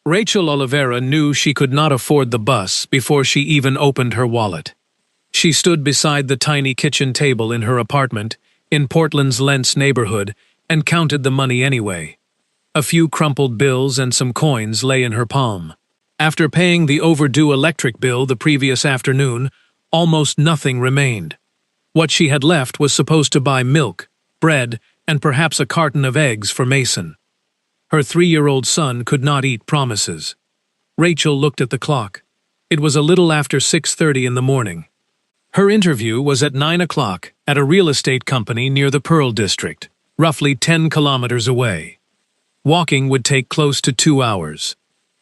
Rachel Oliveira knew she could not afford the bus before she even opened her wallet. She stood beside the tiny kitchen table in her apartment in Portland's Lents neighborhood and counted the money anyway. A few crumpled bills and some coins lay in her palm. After paying the overdue electric bill the previous afternoon, almost nothing remained. What she had left was supposed to buy milk, bread, and perhaps a carton of eggs for Mason. Her 3-year-old son could not eat promises. Rachel looked at the clock. It was a little after 6:30 in the morning. Her interview was at 9 o'clock at a real estate company near the Pearl District, roughly 10 kilometers away. Walking would take close to 2 hours.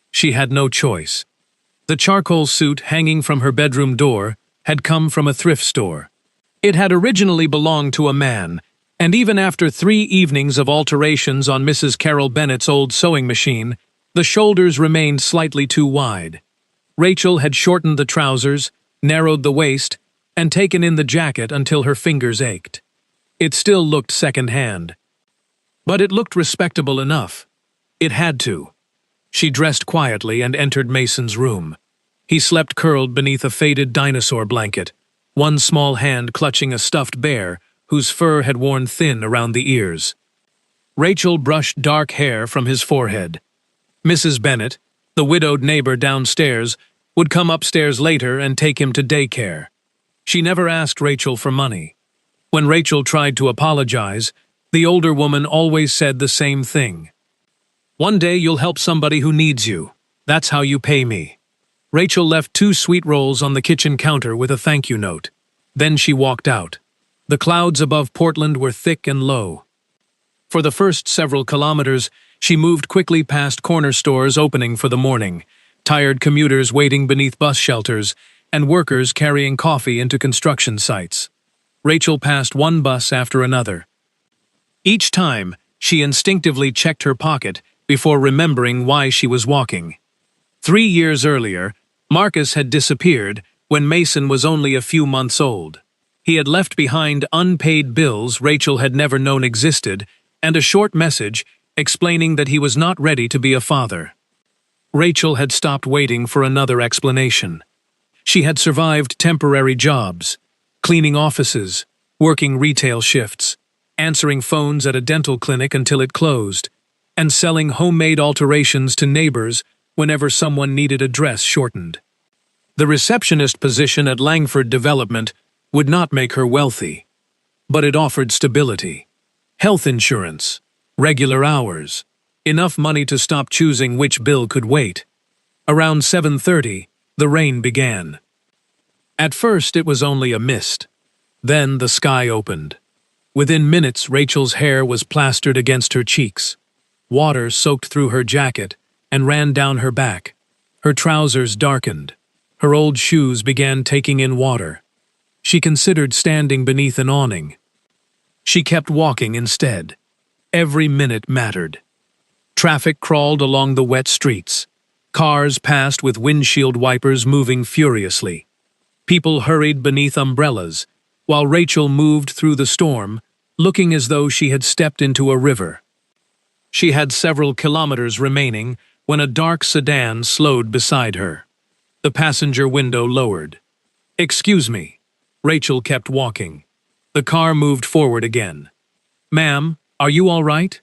She had no choice. The charcoal suit hanging from her bedroom door had come from a thrift store. It had originally belonged to a man, and even after 3 evenings of alterations on Mrs. Carol Bennett's old sewing machine, the shoulders remained slightly too wide. Rachel had shortened the trousers, narrowed the waist, and taken in the jacket until her fingers ached. It still looked second-hand. But it looked respectable enough. It had to. She dressed quietly and entered Mason's room. He slept curled beneath a faded dinosaur blanket, one small hand clutching a stuffed bear whose fur had worn thin around the ears. Rachel brushed dark hair from his forehead. Mrs. Bennett, the widowed neighbor downstairs, would come upstairs later and take him to daycare. She never asked Rachel for money. When Rachel tried to apologize, the older woman always said the same thing. "One day you'll help somebody who needs you. That's how you pay me." Rachel left 2 sweet rolls on the kitchen counter with a thank you note. Then she walked out. The clouds above Portland were thick and low. For the first several kilometers, she moved quickly past corner stores opening for the morning, tired commuters waiting beneath bus shelters, and workers carrying coffee into construction sites. Rachel passed one bus after another. Each time, she instinctively checked her pocket before remembering why she was walking. 3 years earlier, Marcus had disappeared when Mason was only a few months old. He had left behind unpaid bills Rachel had never known existed and a short message explaining that he was not ready to be a father. Rachel had stopped waiting for another explanation. She had survived temporary jobs, cleaning offices, working retail shifts, answering phones at a dental clinic until it closed, and selling homemade alterations to neighbors whenever someone needed a dress shortened. The receptionist position at Langford Development would not make her wealthy, but it offered stability, health insurance, regular hours, enough money to stop choosing which bill could wait. Around 7:30, the rain began. At first it was only a mist. Then the sky opened. Within minutes, Rachel's hair was plastered against her cheeks. Water soaked through her jacket and ran down her back. Her trousers darkened. Her old shoes began taking in water. She considered standing beneath an awning. She kept walking instead. Every minute mattered. Traffic crawled along the wet streets. Cars passed with windshield wipers moving furiously. People hurried beneath umbrellas, while Rachel moved through the storm, looking as though she had stepped into a river. She had several kilometers remaining when a dark sedan slowed beside her. The passenger window lowered. "Excuse me." Rachel kept walking. The car moved forward again. "Ma'am, are you all right?"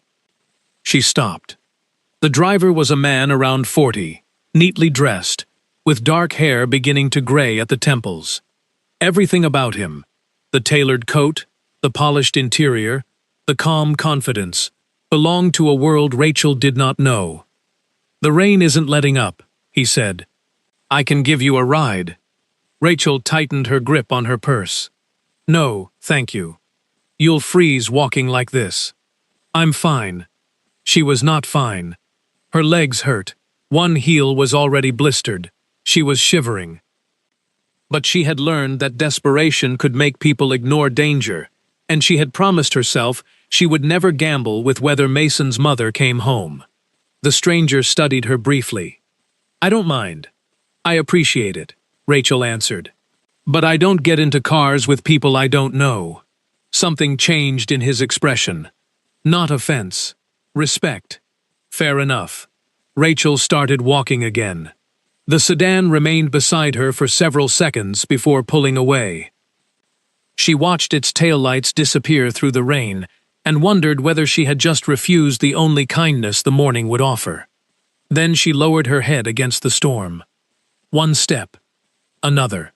She stopped. The driver was a man around 40, neatly dressed, with dark hair beginning to gray at the temples. Everything about him, the tailored coat, the polished interior, the calm confidence, belonged to a world Rachel did not know. "The rain isn't letting up," he said. "I can give you a ride." Rachel tightened her grip on her purse. "No, thank you. You'll freeze walking like this." "I'm fine." She was not fine. Her legs hurt. One heel was already blistered. She was shivering. But she had learned that desperation could make people ignore danger, and she had promised herself she would never gamble with whether Mason's mother came home. The stranger studied her briefly. "I don't mind. I appreciate it," Rachel answered. "But I don't get into cars with people I don't know." Something changed in his expression. Not offense. Respect. "Fair enough." Rachel started walking again. The sedan remained beside her for several seconds before pulling away. She watched its taillights disappear through the rain and wondered whether she had just refused the only kindness the morning would offer. Then she lowered her head against the storm. One step. Another.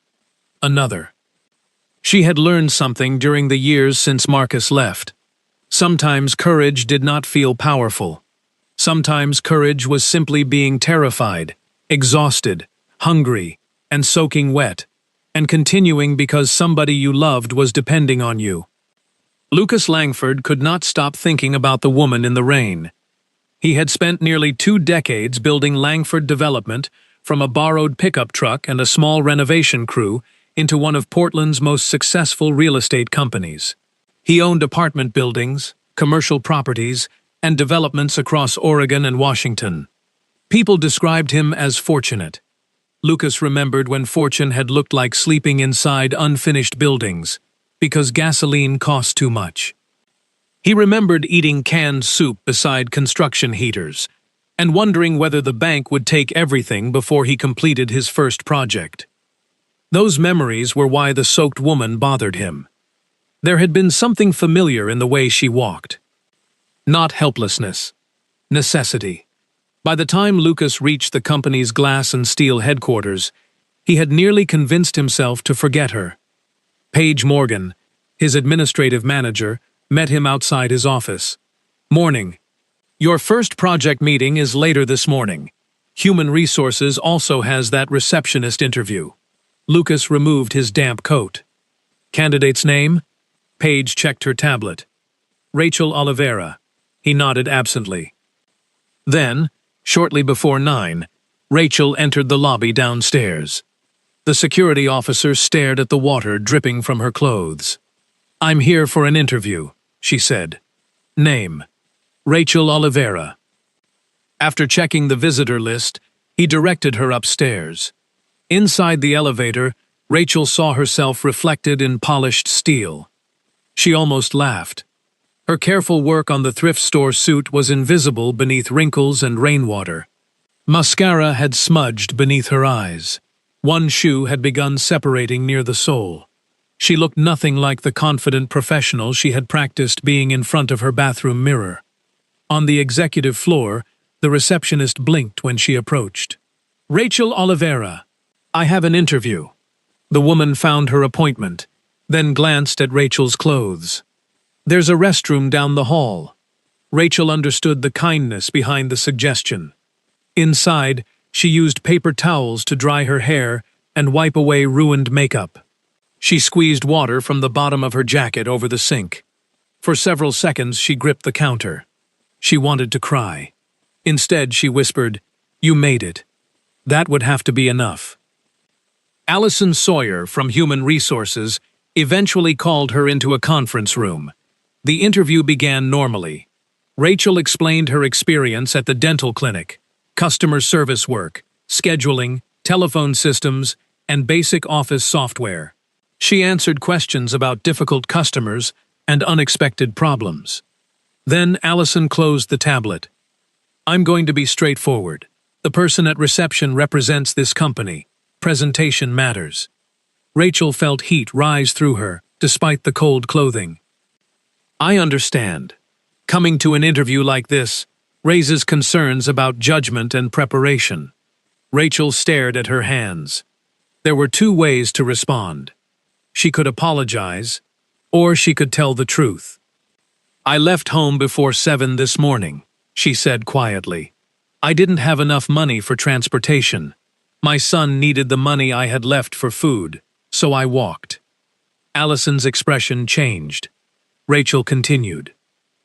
Another. She had learned something during the years since Marcus left. Sometimes courage did not feel powerful. Sometimes courage was simply being terrified, exhausted, hungry, and soaking wet, and continuing because somebody you loved was depending on you. Lucas Langford could not stop thinking about the woman in the rain. He had spent nearly 2 decades building Langford Development from a borrowed pickup truck and a small renovation crew into one of Portland's most successful real estate companies. He owned apartment buildings, commercial properties, and developments across Oregon and Washington. People described him as fortunate. Lucas remembered when fortune had looked like sleeping inside unfinished buildings, because gasoline cost too much. He remembered eating canned soup beside construction heaters, and wondering whether the bank would take everything before he completed his first project. Those memories were why the soaked woman bothered him. There had been something familiar in the way she walked. Not helplessness. Necessity. By the time Lucas reached the company's glass and steel headquarters, he had nearly convinced himself to forget her. Paige Morgan, his administrative manager, met him outside his office. "Morning. Your first project meeting is later this morning. Human Resources also has that receptionist interview." Lucas removed his damp coat. "Candidate's name?" Paige checked her tablet. "Rachel Oliveira." He nodded absently. Then, shortly before 9, Rachel entered the lobby downstairs. The security officer stared at the water dripping from her clothes. "I'm here for an interview," she said. "Name: Rachel Oliveira." After checking the visitor list, he directed her upstairs. Inside the elevator, Rachel saw herself reflected in polished steel. She almost laughed. Her careful work on the thrift store suit was invisible beneath wrinkles and rainwater. Mascara had smudged beneath her eyes. One shoe had begun separating near the sole. She looked nothing like the confident professional she had practiced being in front of her bathroom mirror. On the executive floor, the receptionist blinked when she approached. "Rachel Oliveira, I have an interview." The woman found her appointment, then glanced at Rachel's clothes. "There's a restroom down the hall." Rachel understood the kindness behind the suggestion. Inside, she used paper towels to dry her hair and wipe away ruined makeup. She squeezed water from the bottom of her jacket over the sink. For several seconds, she gripped the counter. She wanted to cry. Instead, she whispered, "You made it." That would have to be enough. Allison Sawyer from Human Resources eventually called her into a conference room. The interview began normally. Rachel explained her experience at the dental clinic, customer service work, scheduling, telephone systems, and basic office software. She answered questions about difficult customers and unexpected problems. Then Allison closed the tablet. "I'm going to be straightforward. The person at reception represents this company. Presentation matters." Rachel felt heat rise through her, despite the cold clothing. "I understand. Coming to an interview like this raises concerns about judgment and preparation." Rachel stared at her hands. There were 2 ways to respond. She could apologize, or she could tell the truth. "I left home before 7 this morning," she said quietly. "I didn't have enough money for transportation. My son needed the money I had left for food, so I walked." Allison's expression changed. Rachel continued.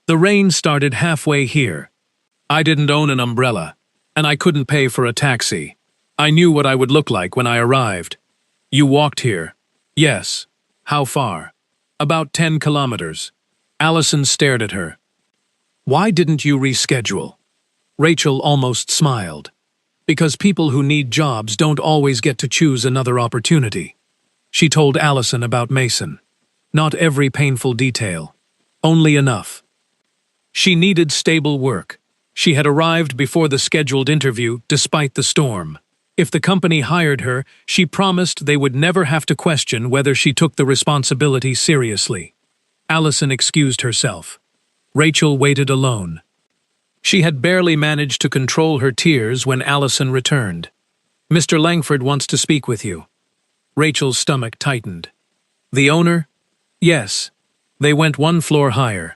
"The rain started halfway here. I didn't own an umbrella, and I couldn't pay for a taxi. I knew what I would look like when I arrived." "You walked here?" "Yes." "How far?" "About 10 kilometers. Allison stared at her. "Why didn't you reschedule?" Rachel almost smiled. "Because people who need jobs don't always get to choose another opportunity." She told Allison about Mason. Not every painful detail. Only enough. She needed stable work. She had arrived before the scheduled interview, despite the storm. If the company hired her, she promised they would never have to question whether she took the responsibility seriously. Allison excused herself. Rachel waited alone. She had barely managed to control her tears when Allison returned. "Mr. Langford wants to speak with you." Rachel's stomach tightened. "The owner?" "Yes." They went one floor higher.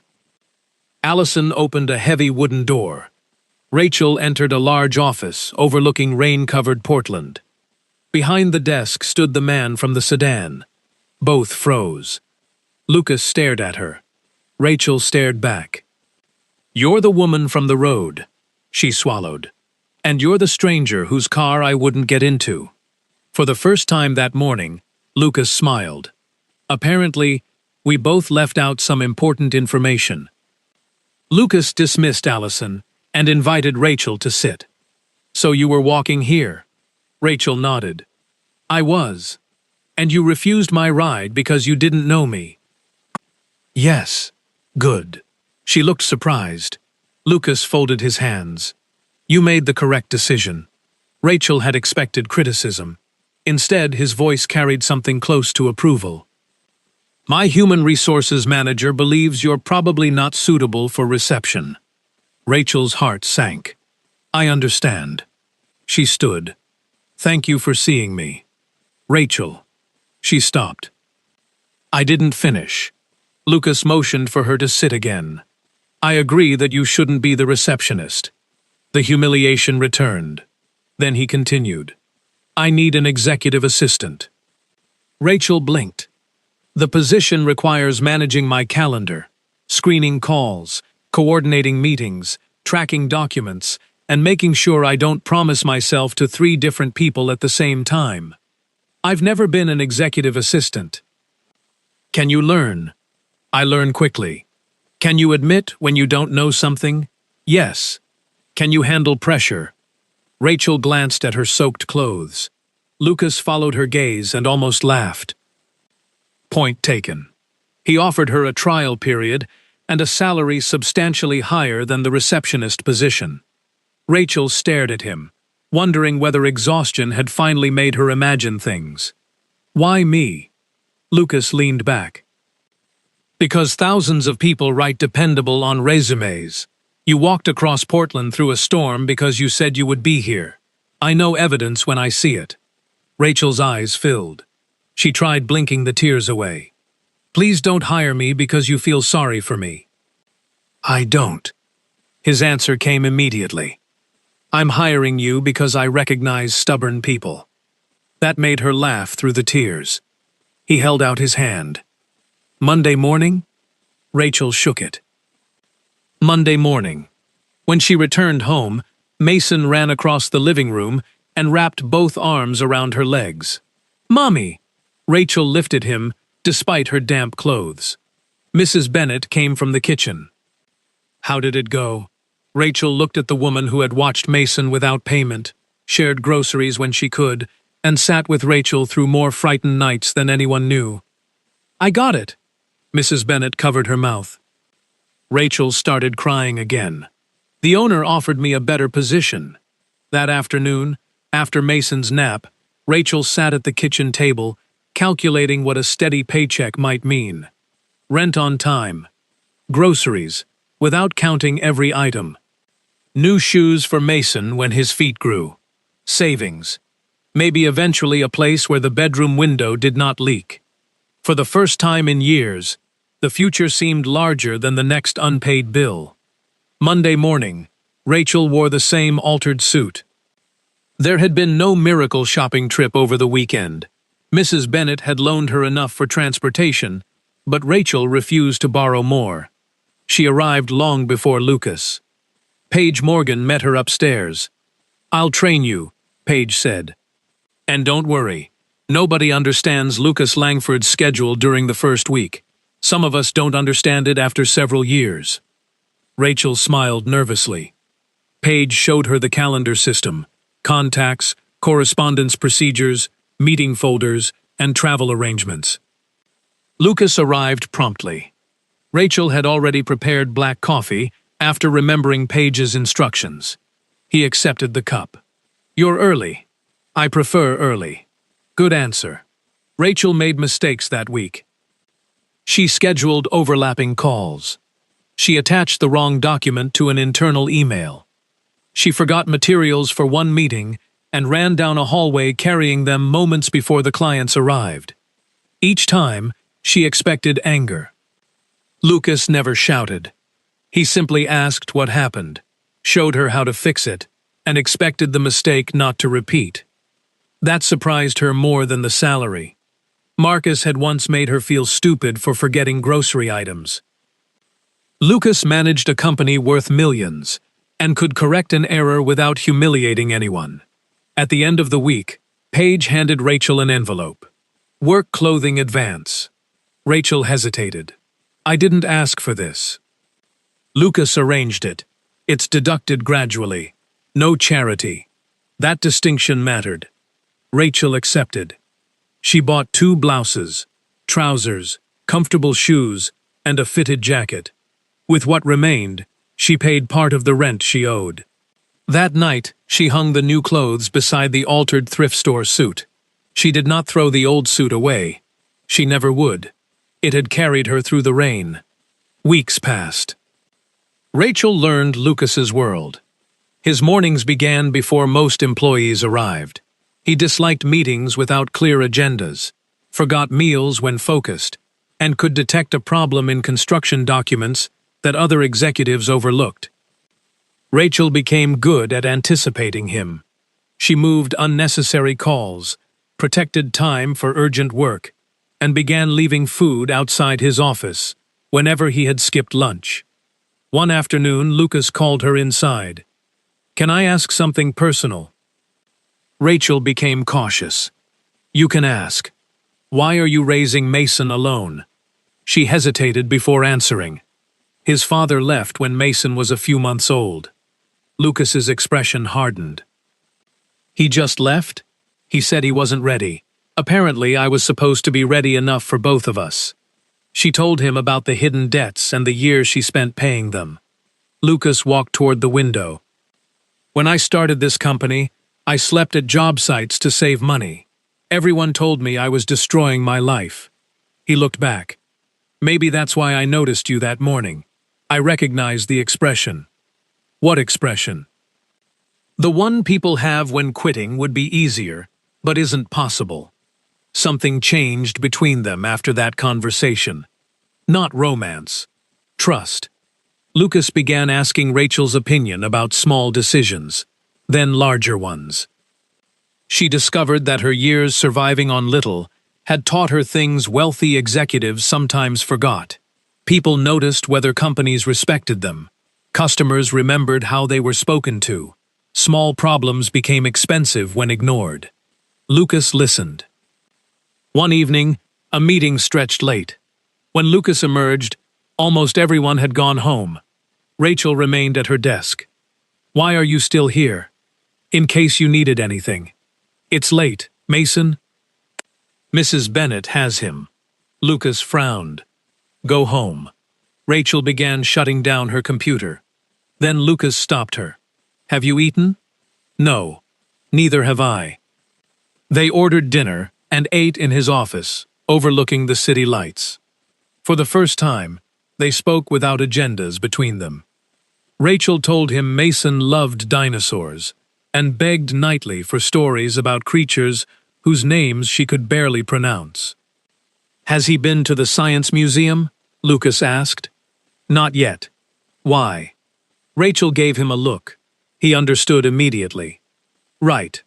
Allison opened a heavy wooden door. Rachel entered a large office overlooking rain-covered Portland. Behind the desk stood the man from the sedan. Both froze. Lucas stared at her. Rachel stared back. "You're the woman from the road," she swallowed. "And you're the stranger whose car I wouldn't get into." For the first time that morning, Lucas smiled. "Apparently, we both left out some important information." Lucas dismissed Allison and invited Rachel to sit. "So you were walking here?" Rachel nodded. "I was. And you refused my ride because you didn't know me." "Yes." "Good." She looked surprised. Lucas folded his hands. "You made the correct decision." Rachel had expected criticism. Instead, his voice carried something close to approval. "My human resources manager believes you're probably not suitable for reception." Rachel's heart sank. "I understand." She stood. "Thank you for seeing me." "Rachel." She stopped. "I didn't finish." Lucas motioned for her to sit again. "I agree that you shouldn't be the receptionist." The humiliation returned. Then he continued. "I need an executive assistant." Rachel blinked. "The position requires managing my calendar, screening calls, coordinating meetings, tracking documents, and making sure I don't promise myself to 3 different people at the same time. I've never been an executive assistant." "Can you learn?" "I learn quickly." "Can you admit when you don't know something?" "Yes." "Can you handle pressure?" Rachel glanced at her soaked clothes. Lucas followed her gaze and almost laughed. Point taken. He offered her a trial period and a salary substantially higher than the receptionist position. Rachel stared at him, wondering whether exhaustion had finally made her imagine things. "Why me?" Lucas leaned back. "Because thousands of people write dependable on resumes. You walked across Portland through a storm because you said you would be here. I know evidence when I see it." Rachel's eyes filled. She tried blinking the tears away. "Please don't hire me because you feel sorry for me." "I don't." His answer came immediately. "I'm hiring you because I recognize stubborn people." That made her laugh through the tears. He held out his hand. "Monday morning?" Rachel shook it. Monday morning. When she returned home, Mason ran across the living room and wrapped both arms around her legs. "Mommy!" Rachel lifted him, despite her damp clothes. Mrs. Bennet came from the kitchen. "How did it go?" Rachel looked at the woman who had watched Mason without payment, shared groceries when she could, and sat with Rachel through more frightened nights than anyone knew. "I got it." Mrs. Bennet covered her mouth. Rachel started crying again. "The owner offered me a better position." That afternoon, after Mason's nap, Rachel sat at the kitchen table, calculating what a steady paycheck might mean. Rent on time. Groceries, without counting every item. New shoes for Mason when his feet grew. Savings. Maybe eventually a place where the bedroom window did not leak. For the first time in years, the future seemed larger than the next unpaid bill. Monday morning, Rachel wore the same altered suit. There had been no miracle shopping trip over the weekend. Mrs. Bennet had loaned her enough for transportation, but Rachel refused to borrow more. She arrived long before Lucas. Paige Morgan met her upstairs. "I'll train you," Paige said. "And don't worry, nobody understands Lucas Langford's schedule during the first week. Some of us don't understand it after several years." Rachel smiled nervously. Paige showed her the calendar system, contacts, correspondence procedures, meeting folders, and travel arrangements. Lucas arrived promptly. Rachel had already prepared black coffee After remembering Paige's instructions, he accepted the cup. "You're early. I prefer early." Good answer. Rachel made mistakes that week. She scheduled overlapping calls. She attached the wrong document to an internal email. She forgot materials for one meeting and ran down a hallway carrying them moments before the clients arrived. Each time, she expected anger. Lucas never shouted. He simply asked what happened, showed her how to fix it, and expected the mistake not to repeat. That surprised her more than the salary. Marcus had once made her feel stupid for forgetting grocery items. Lucas managed a company worth millions and could correct an error without humiliating anyone. At the end of the week, Paige handed Rachel an envelope. "Work clothing advance." Rachel hesitated. "I didn't ask for this." Lucas arranged it. "It's deducted gradually. No charity." That distinction mattered. Rachel accepted. She bought 2 blouses, trousers, comfortable shoes, and a fitted jacket. With what remained, she paid part of the rent she owed. That night, she hung the new clothes beside the altered thrift store suit. She did not throw the old suit away. She never would. It had carried her through the rain. Weeks passed. Rachel learned Lucas's world. His mornings began before most employees arrived. He disliked meetings without clear agendas, forgot meals when focused, and could detect a problem in construction documents that other executives overlooked. Rachel became good at anticipating him. She moved unnecessary calls, protected time for urgent work, and began leaving food outside his office whenever he had skipped lunch. One afternoon, Lucas called her inside. "Can I ask something personal?" Rachel became cautious. "You can ask. Why are you raising Mason alone?" She hesitated before answering. His father left when Mason was a few months old. Lucas's expression hardened. "He just left?" "He said he wasn't ready. Apparently, I was supposed to be ready enough for both of us." She told him about the hidden debts and the years she spent paying them. Lucas walked toward the window. "When I started this company, I slept at job sites to save money. Everyone told me I was destroying my life." He looked back. "Maybe that's why I noticed you that morning. I recognized the expression." "What expression?" "The one people have when quitting would be easier, but isn't possible." Something changed between them after that conversation. Not romance. Trust. Lucas began asking Rachel's opinion about small decisions, then larger ones. She discovered that her years surviving on little had taught her things wealthy executives sometimes forgot. People noticed whether companies respected them. Customers remembered how they were spoken to. Small problems became expensive when ignored. Lucas listened. One evening, a meeting stretched late. When Lucas emerged, almost everyone had gone home. Rachel remained at her desk. "Why are you still here?" "In case you needed anything." "It's late, Mason." "Mrs. Bennett has him." Lucas frowned. "Go home." Rachel began shutting down her computer. Then Lucas stopped her. "Have you eaten?" "No. Neither have I." They ordered dinner and ate in his office, overlooking the city lights. For the first time, they spoke without agendas between them. Rachel told him Mason loved dinosaurs and begged nightly for stories about creatures whose names she could barely pronounce. "Has he been to the Science Museum?" Lucas asked. "Not yet." "Why?" Rachel gave him a look. He understood immediately. "Right."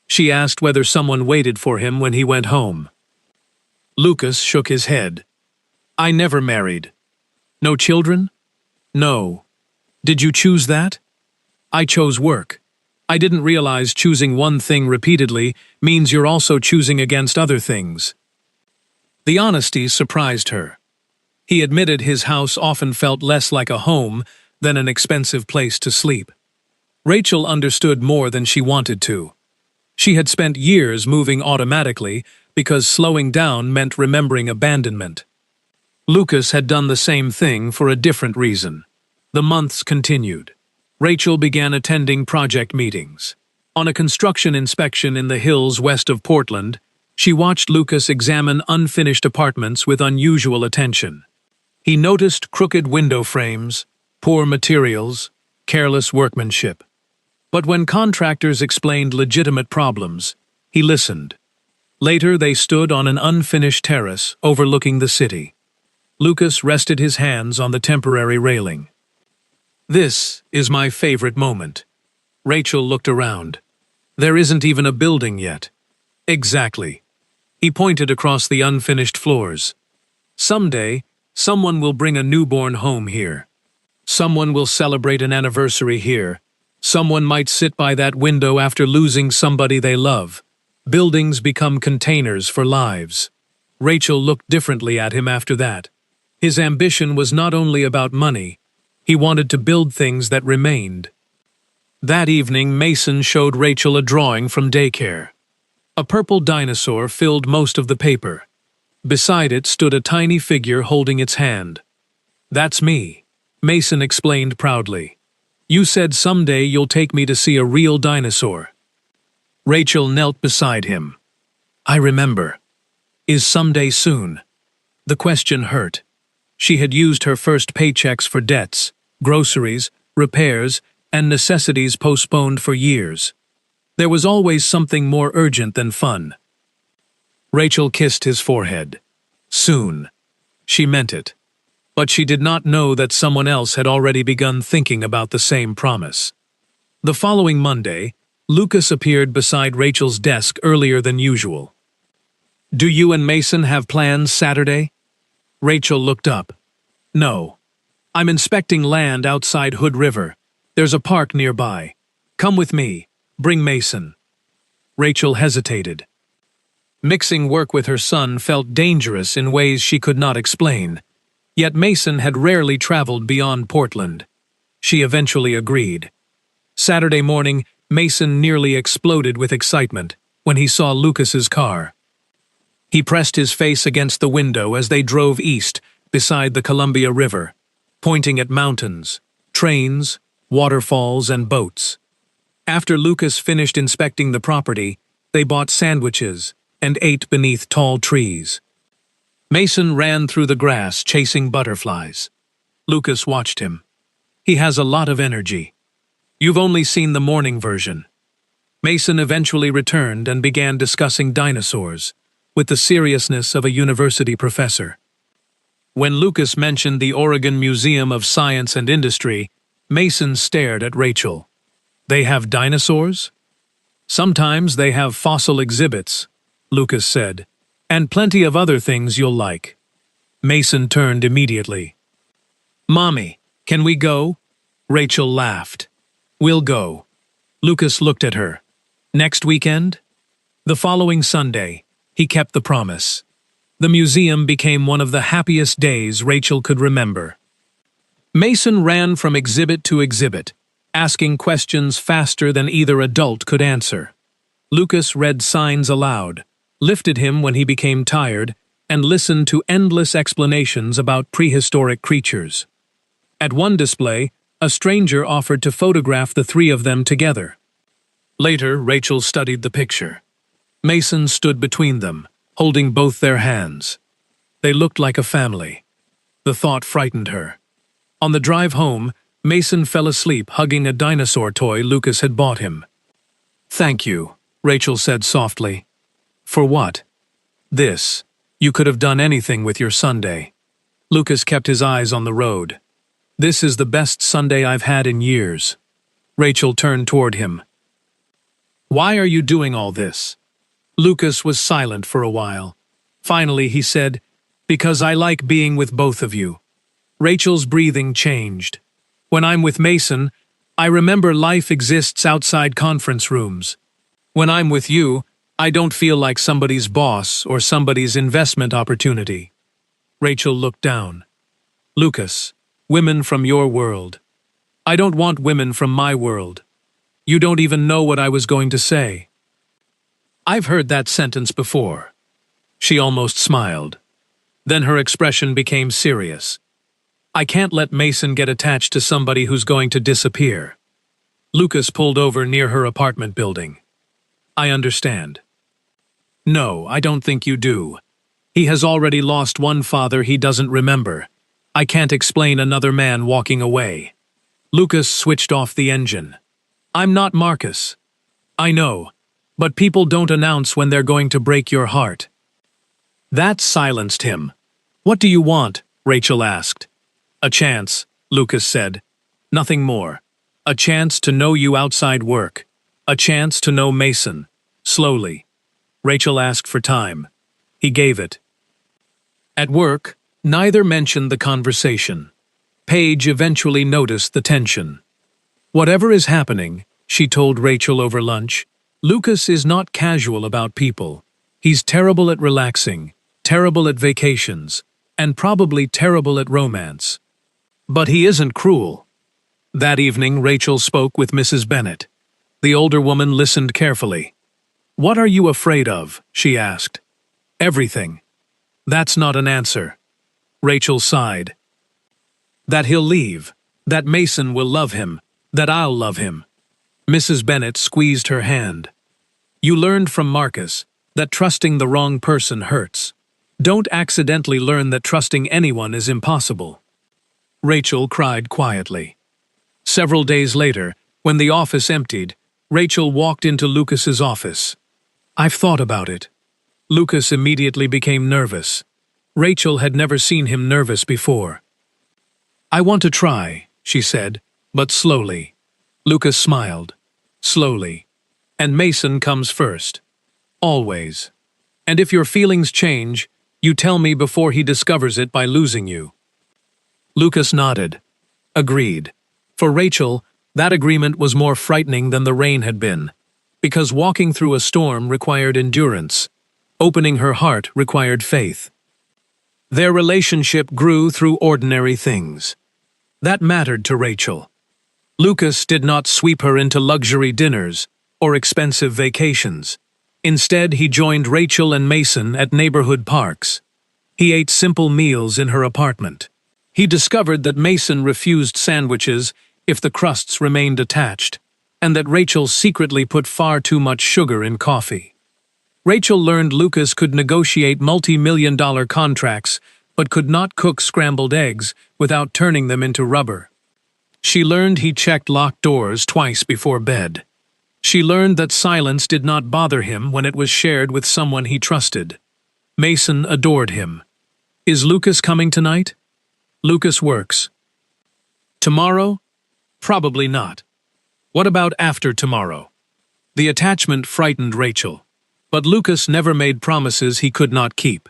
She asked whether someone waited for him when he went home. Lucas shook his head. "I never married." "No children?" "No." "Did you choose that?" "I chose work. I didn't realize choosing one thing repeatedly means you're also choosing against other things." The honesty surprised her. He admitted his house often felt less like a home than an expensive place to sleep. Rachel understood more than she wanted to. She had spent years moving automatically because slowing down meant remembering abandonment. Lucas had done the same thing for a different reason. The months continued. Rachel began attending project meetings. On a construction inspection in the hills west of Portland, she watched Lucas examine unfinished apartments with unusual attention. He noticed crooked window frames, poor materials, careless workmanship. But when contractors explained legitimate problems, he listened. Later, they stood on an unfinished terrace overlooking the city. Lucas rested his hands on the temporary railing. "This is my favorite moment." Rachel looked around. "There isn't even a building yet." "Exactly." He pointed across the unfinished floors. "Someday, someone will bring a newborn home here. Someone will celebrate an anniversary here. Someone might sit by that window after losing somebody they love. Buildings become containers for lives." Rachel looked differently at him after that. His ambition was not only about money. He wanted to build things that remained. That evening, Mason showed Rachel a drawing from daycare. A purple dinosaur filled most of the paper. Beside it stood a tiny figure holding its hand. "That's me," Mason explained proudly. "You said someday you'll take me to see a real dinosaur." Rachel knelt beside him. "I remember. Is someday soon?" The question hurt. She had used her first paychecks for debts, groceries, repairs, and necessities postponed for years. There was always something more urgent than fun. Rachel kissed his forehead. Soon. She meant it. But she did not know that someone else had already begun thinking about the same promise. The following Monday, Lucas appeared beside Rachel's desk earlier than usual. "Do you and Mason have plans Saturday?" Rachel looked up. "No. I'm inspecting land outside Hood River. There's a park nearby. Come with me. Bring Mason." Rachel hesitated. Mixing work with her son felt dangerous in ways she could not explain. Yet Mason had rarely traveled beyond Portland. She eventually agreed. Saturday morning, Mason nearly exploded with excitement when he saw Lucas's car. He pressed his face against the window as they drove east beside the Columbia River, pointing at mountains, trains, waterfalls, and boats. After Lucas finished inspecting the property, they bought sandwiches and ate beneath tall trees. Mason ran through the grass chasing butterflies. Lucas watched him. "He has a lot of energy. You've only seen the morning version." Mason eventually returned and began discussing dinosaurs, with the seriousness of a university professor. When Lucas mentioned the Oregon Museum of Science and Industry, Mason stared at Rachel. "They have dinosaurs?" "Sometimes they have fossil exhibits," Lucas said, "and plenty of other things you'll like." Mason turned immediately. "Mommy, can we go?" Rachel laughed. "We'll go." Lucas looked at her. "Next weekend?" The following Sunday, he kept the promise. The museum became one of the happiest days Rachel could remember. Mason ran from exhibit to exhibit, asking questions faster than either adult could answer. Lucas read signs aloud, lifted him when he became tired, and listened to endless explanations about prehistoric creatures. At one display, a stranger offered to photograph the three of them together. Later, Rachel studied the picture. Mason stood between them, holding both their hands. They looked like a family. The thought frightened her. On the drive home, Mason fell asleep hugging a dinosaur toy Lucas had bought him. "Thank you," Rachel said softly. "For what?" "This. You could have done anything with your Sunday." Lucas kept his eyes on the road. "This is the best Sunday I've had in years." Rachel turned toward him. "Why are you doing all this?" Lucas was silent for a while. Finally, he said, "Because I like being with both of you." Rachel's breathing changed. "When I'm with Mason, I remember life exists outside conference rooms. When I'm with you, I don't feel like somebody's boss or somebody's investment opportunity." Rachel looked down. "Lucas, women from your world. I don't want women from my world. You don't even know what I was going to say." "I've heard that sentence before." She almost smiled. Then her expression became serious. I can't let Mason get attached to somebody who's going to disappear. Lucas pulled over near her apartment building. I understand. No, I don't think you do. He has already lost one father he doesn't remember. I can't explain another man walking away. Lucas switched off the engine. I'm not Marcus. I know, but people don't announce when they're going to break your heart. That silenced him. What do you want? Rachel asked. A chance, Lucas said. Nothing more. A chance to know you outside work. A chance to know Mason. Slowly. Rachel asked for time. He gave it. At work, neither mentioned the conversation. Paige eventually noticed the tension. Whatever is happening, she told Rachel over lunch, Lucas is not casual about people. He's terrible at relaxing, terrible at vacations, and probably terrible at romance. But he isn't cruel. That evening, Rachel spoke with Mrs. Bennet. The older woman listened carefully. What are you afraid of? She asked. Everything. That's not an answer. Rachel sighed. That he'll leave, that Mason will love him, that I'll love him. Mrs. Bennet squeezed her hand. You learned from Marcus that trusting the wrong person hurts. Don't accidentally learn that trusting anyone is impossible. Rachel cried quietly. Several days later, when the office emptied, Rachel walked into Lucas's office. I've thought about it. Lucas immediately became nervous. Rachel had never seen him nervous before. I want to try, she said, but slowly. Lucas smiled. Slowly. And Mason comes first. Always. And if your feelings change, you tell me before he discovers it by losing you. Lucas nodded. Agreed. For Rachel, that agreement was more frightening than the rain had been, because walking through a storm required endurance. Opening her heart required faith. Their relationship grew through ordinary things. That mattered to Rachel. Lucas did not sweep her into luxury dinners or expensive vacations. Instead, he joined Rachel and Mason at neighborhood parks. He ate simple meals in her apartment. He discovered that Mason refused sandwiches if the crusts remained attached, and that Rachel secretly put far too much sugar in coffee. Rachel learned Lucas could negotiate multi-million-dollar contracts, but could not cook scrambled eggs without turning them into rubber. She learned he checked locked doors twice before bed. She learned that silence did not bother him when it was shared with someone he trusted. Mason adored him. Is Lucas coming tonight? Lucas works. Tomorrow? Probably not. What about after tomorrow? The attachment frightened Rachel, but Lucas never made promises he could not keep.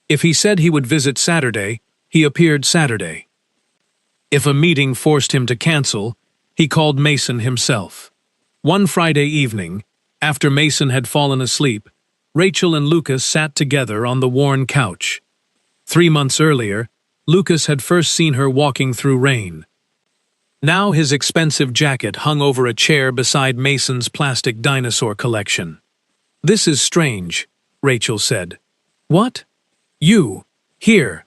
If he said he would visit Saturday, he appeared Saturday. If a meeting forced him to cancel, he called Mason himself. One Friday evening, after Mason had fallen asleep, Rachel and Lucas sat together on the worn couch. 3 months earlier, Lucas had first seen her walking through rain. Now his expensive jacket hung over a chair beside Mason's plastic dinosaur collection. This is strange, Rachel said. What? You. Here.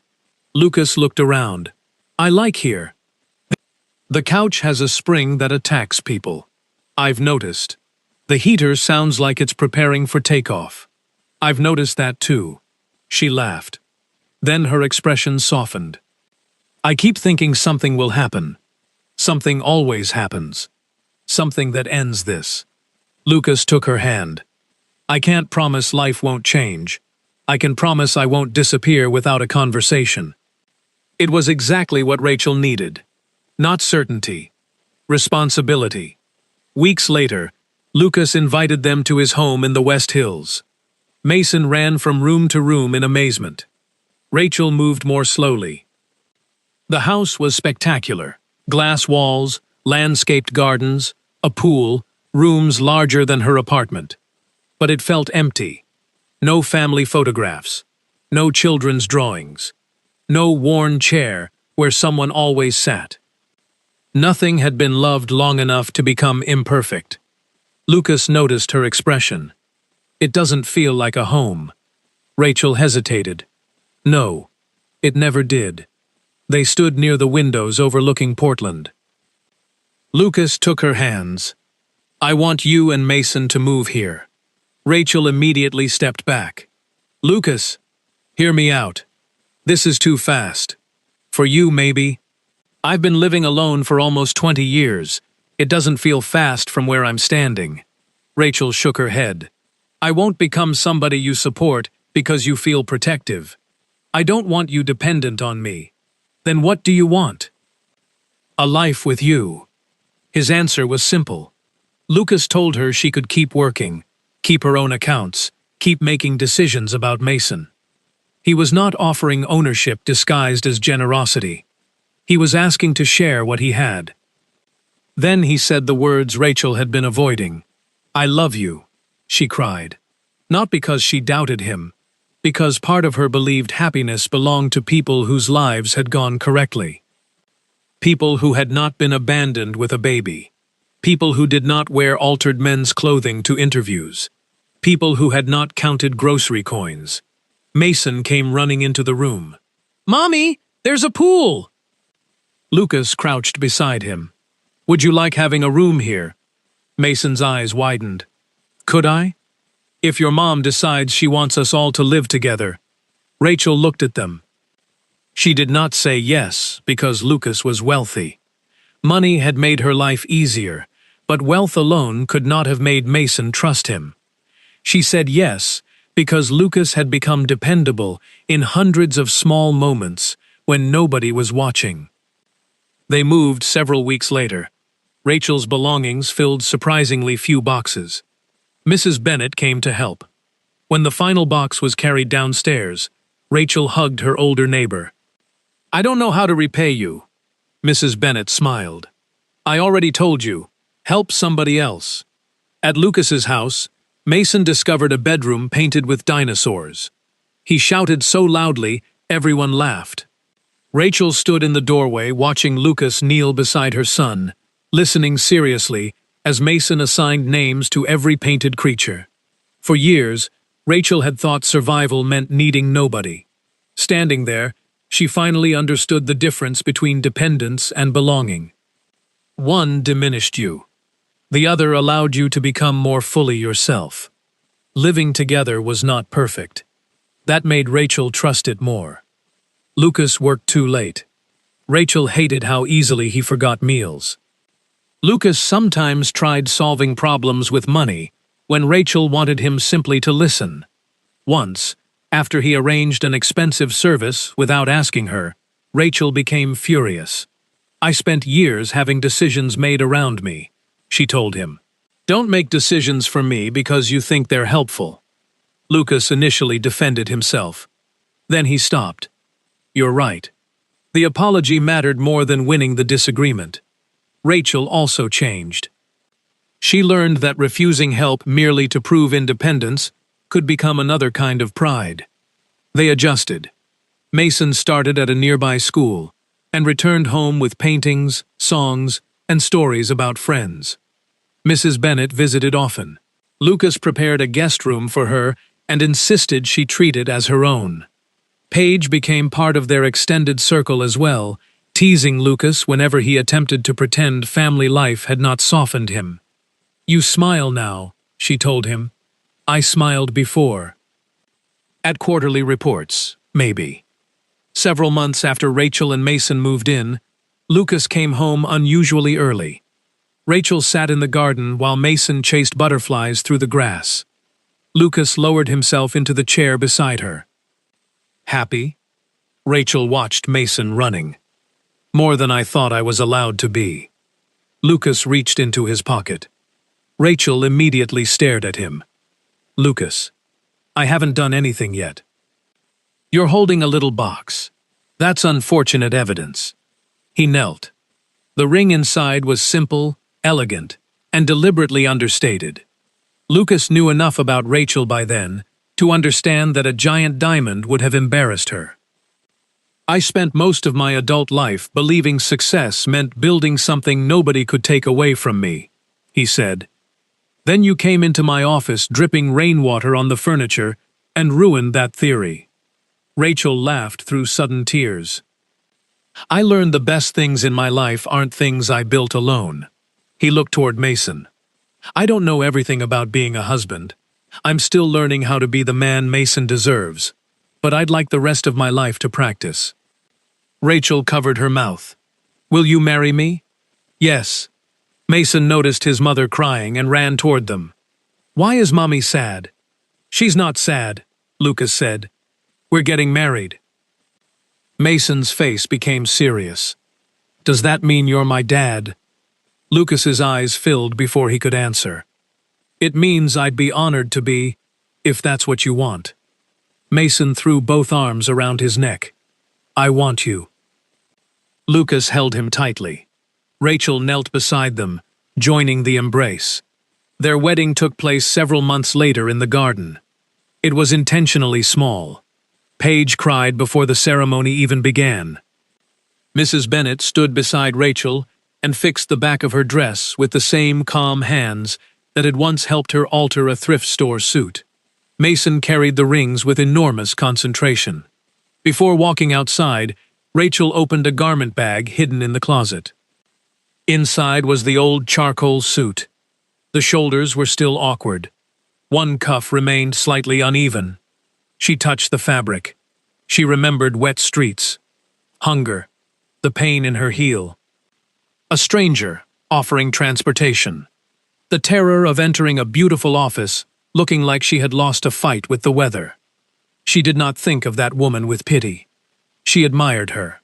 Lucas looked around. I like here. The couch has a spring that attacks people. I've noticed. The heater sounds like it's preparing for takeoff. I've noticed that too. She laughed. Then her expression softened. I keep thinking something will happen. Something always happens. Something that ends this. Lucas took her hand. I can't promise life won't change. I can promise I won't disappear without a conversation. It was exactly what Rachel needed. Not certainty. Responsibility. Weeks later, Lucas invited them to his home in the West Hills. Mason ran from room to room in amazement. Rachel moved more slowly. The house was spectacular. Glass walls, landscaped gardens, a pool, rooms larger than her apartment. But it felt empty. No family photographs. No children's drawings. No worn chair where someone always sat. Nothing had been loved long enough to become imperfect. Lucas noticed her expression. It doesn't feel like a home. Rachel hesitated. No, it never did. They stood near the windows overlooking Portland. Lucas took her hands. "I want you and Mason to move here." Rachel immediately stepped back. "Lucas, hear me out. This is too fast. For you, maybe. I've been living alone for almost 20 years. It doesn't feel fast from where I'm standing." Rachel shook her head. "I won't become somebody you support because you feel protective. I don't want you dependent on me. Then what do you want?" "A life with you." His answer was simple. Lucas told her she could keep working, keep her own accounts, keep making decisions about Mason. He was not offering ownership disguised as generosity. He was asking to share what he had. Then he said the words Rachel had been avoiding. "I love you," she cried. Not because she doubted him, because part of her believed happiness belonged to people whose lives had gone correctly. People who had not been abandoned with a baby. People who did not wear altered men's clothing to interviews. People who had not counted grocery coins. Mason came running into the room. "Mommy, there's a pool!" Lucas crouched beside him. "Would you like having a room here?" Mason's eyes widened. "Could I? If your mom decides she wants us all to live together." Rachel looked at them. She did not say yes because Lucas was wealthy. Money had made her life easier, but wealth alone could not have made Mason trust him. She said yes because Lucas had become dependable in hundreds of small moments when nobody was watching. They moved several weeks later. Rachel's belongings filled surprisingly few boxes. Mrs. Bennet came to help. When the final box was carried downstairs, Rachel hugged her older neighbor. "I don't know how to repay you." Mrs. Bennet smiled. "I already told you. Help somebody else." At Lucas's house, Mason discovered a bedroom painted with dinosaurs. He shouted so loudly, everyone laughed. Rachel stood in the doorway watching Lucas kneel beside her son, listening seriously as Mason assigned names to every painted creature. For years, Rachel had thought survival meant needing nobody. Standing there, she finally understood the difference between dependence and belonging. One diminished you. The other allowed you to become more fully yourself. Living together was not perfect. That made Rachel trust it more. Lucas worked too late. Rachel hated how easily he forgot meals. Lucas sometimes tried solving problems with money when Rachel wanted him simply to listen. Once, after he arranged an expensive service without asking her, Rachel became furious. "I spent years having decisions made around me," she told him. "Don't make decisions for me because you think they're helpful." Lucas initially defended himself. Then he stopped. "You're right." The apology mattered more than winning the disagreement. Rachel also changed. She learned that refusing help merely to prove independence could become another kind of pride. They adjusted. Mason started at a nearby school and returned home with paintings, songs, and stories about friends. Mrs. Bennet visited often. Lucas prepared a guest room for her and insisted she treat it as her own. Paige became part of their extended circle as well, teasing Lucas whenever he attempted to pretend family life had not softened him. "You smile now," she told him. "I smiled before." At quarterly reports, maybe. Several months after Rachel and Mason moved in, Lucas came home unusually early. Rachel sat in the garden while Mason chased butterflies through the grass. Lucas lowered himself into the chair beside her. "Happy?" Rachel watched Mason running. "More than I thought I was allowed to be." Lucas reached into his pocket. Rachel immediately stared at him. "Lucas, I haven't done anything yet." "You're holding a little box. That's unfortunate evidence." He knelt. The ring inside was simple, elegant, and deliberately understated. Lucas knew enough about Rachel by then to understand that a giant diamond would have embarrassed her. "I spent most of my adult life believing success meant building something nobody could take away from me," he said. "Then you came into my office dripping rainwater on the furniture and ruined that theory." Rachel laughed through sudden tears. I learned the best things in my life aren't things I built alone. He looked toward Mason. I don't know everything about being a husband. I'm still learning how to be the man Mason deserves, but I'd like the rest of my life to practice. Rachel covered her mouth. Will you marry me? Yes. Mason noticed his mother crying and ran toward them. Why is Mommy sad? She's not sad, Lucas said. We're getting married. Mason's face became serious. Does that mean you're my dad? Lucas's eyes filled before he could answer. It means I'd be honored to be, if that's what you want. Mason threw both arms around his neck. I want you. Lucas held him tightly. Rachel knelt beside them, joining the embrace. Their wedding took place several months later in the garden. It was intentionally small. Paige cried before the ceremony even began. Mrs. Bennet stood beside Rachel and fixed the back of her dress with the same calm hands that had once helped her alter a thrift store suit. Mason carried the rings with enormous concentration. Before walking outside, Rachel opened a garment bag hidden in the closet. Inside was the old charcoal suit. The shoulders were still awkward. One cuff remained slightly uneven. She touched the fabric. She remembered wet streets, hunger, the pain in her heel. A stranger offering transportation. The terror of entering a beautiful office, looking like she had lost a fight with the weather. She did not think of that woman with pity. She admired her.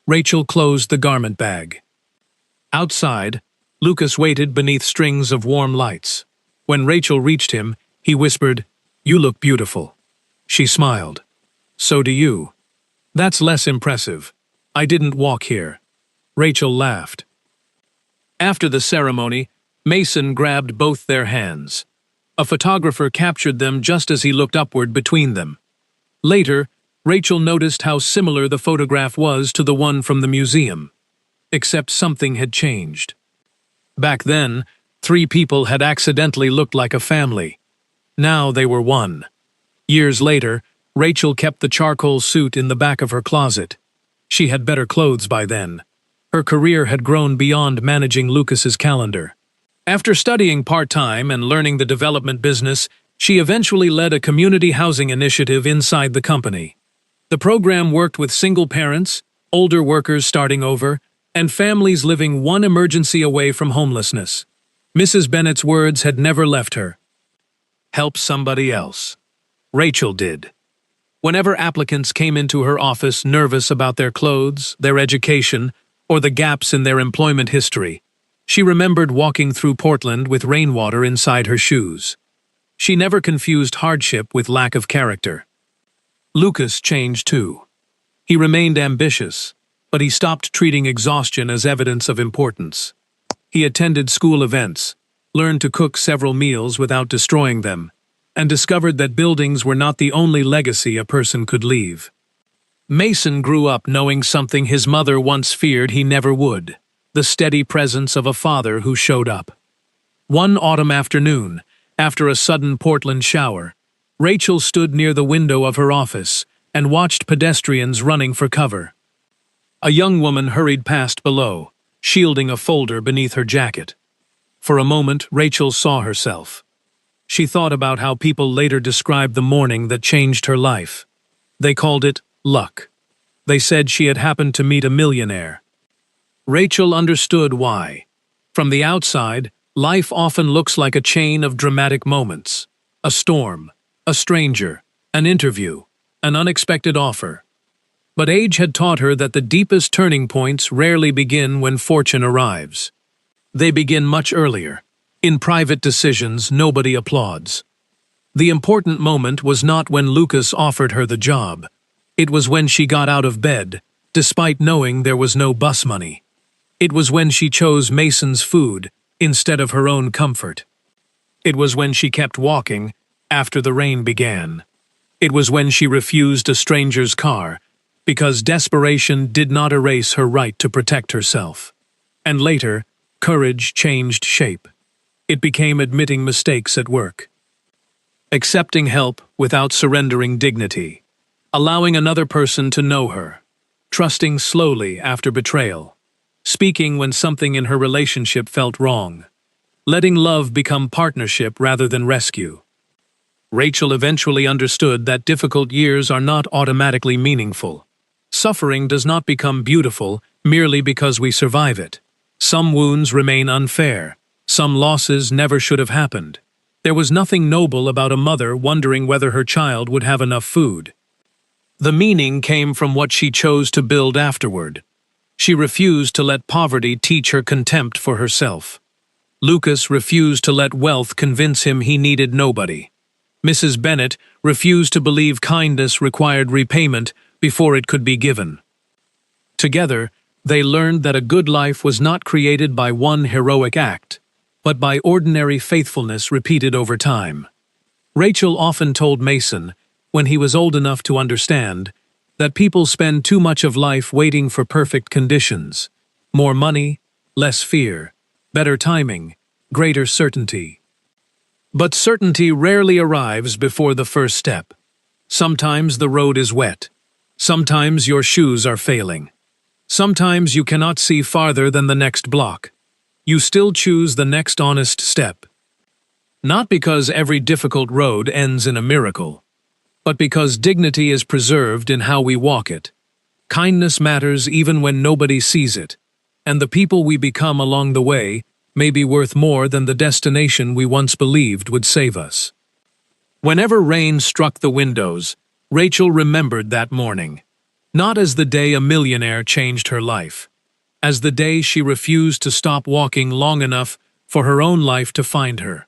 Rachel closed the garment bag. Outside, Lucas waited beneath strings of warm lights. When Rachel reached him, he whispered, "You look beautiful." She smiled. "So do you." "That's less impressive. I didn't walk here." Rachel laughed. After the ceremony, Mason grabbed both their hands. A photographer captured them just as he looked upward between them. Later, Rachel noticed how similar the photograph was to the one from the museum, except something had changed. Back then, 3 people had accidentally looked like a family. Now they were one. Years later, Rachel kept the charcoal suit in the back of her closet. She had better clothes by then. Her career had grown beyond managing Lucas's calendar. After studying part-time and learning the development business, she eventually led a community housing initiative inside the company. The program worked with single parents, older workers starting over, and families living one emergency away from homelessness. Mrs. Bennet's words had never left her. Help somebody else. Rachel did. Whenever applicants came into her office nervous about their clothes, their education, or the gaps in their employment history, she remembered walking through Portland with rainwater inside her shoes. She never confused hardship with lack of character. Lucas changed too. He remained ambitious, but he stopped treating exhaustion as evidence of importance. He attended school events, learned to cook several meals without destroying them, and discovered that buildings were not the only legacy a person could leave. Mason grew up knowing something his mother once feared he never would: the steady presence of a father who showed up. One autumn afternoon, after a sudden Portland shower, Rachel stood near the window of her office and watched pedestrians running for cover. A young woman hurried past below, shielding a folder beneath her jacket. For a moment, Rachel saw herself. She thought about how people later described the morning that changed her life. They called it luck. They said she had happened to meet a millionaire. Rachel understood why. From the outside, life often looks like a chain of dramatic moments. A storm, a stranger, an interview, an unexpected offer. But age had taught her that the deepest turning points rarely begin when fortune arrives. They begin much earlier. In private decisions nobody applauds. The important moment was not when Lucas offered her the job. It was when she got out of bed, despite knowing there was no bus money. It was when she chose Mason's food instead of her own comfort. It was when she kept walking after the rain began. It was when she refused a stranger's car because desperation did not erase her right to protect herself. And later, courage changed shape. It became admitting mistakes at work, accepting help without surrendering dignity, allowing another person to know her. trusting slowly after betrayal, speaking when something in her relationship felt wrong, letting love become partnership rather than rescue. Rachel eventually understood that difficult years are not automatically meaningful. Suffering does not become beautiful merely because we survive it. Some wounds remain unfair. Some losses never should have happened. There was nothing noble about a mother wondering whether her child would have enough food. The meaning came from what she chose to build afterward. She refused to let poverty teach her contempt for herself. Lucas refused to let wealth convince him he needed nobody. Mrs. Bennet refused to believe kindness required repayment before it could be given. Together, they learned that a good life was not created by one heroic act, but by ordinary faithfulness repeated over time. Rachel often told Mason, when he was old enough to understand, that people spend too much of life waiting for perfect conditions. More money, less fear, better timing, greater certainty. But certainty rarely arrives before the first step. Sometimes the road is wet. Sometimes your shoes are failing. Sometimes you cannot see farther than the next block. You still choose the next honest step. Not because every difficult road ends in a miracle, but because dignity is preserved in how we walk it. Kindness matters even when nobody sees it, and the people we become along the way may be worth more than the destination we once believed would save us. Whenever rain struck the windows, Rachel remembered that morning, not as the day a millionaire changed her life, as the day she refused to stop walking long enough for her own life to find her.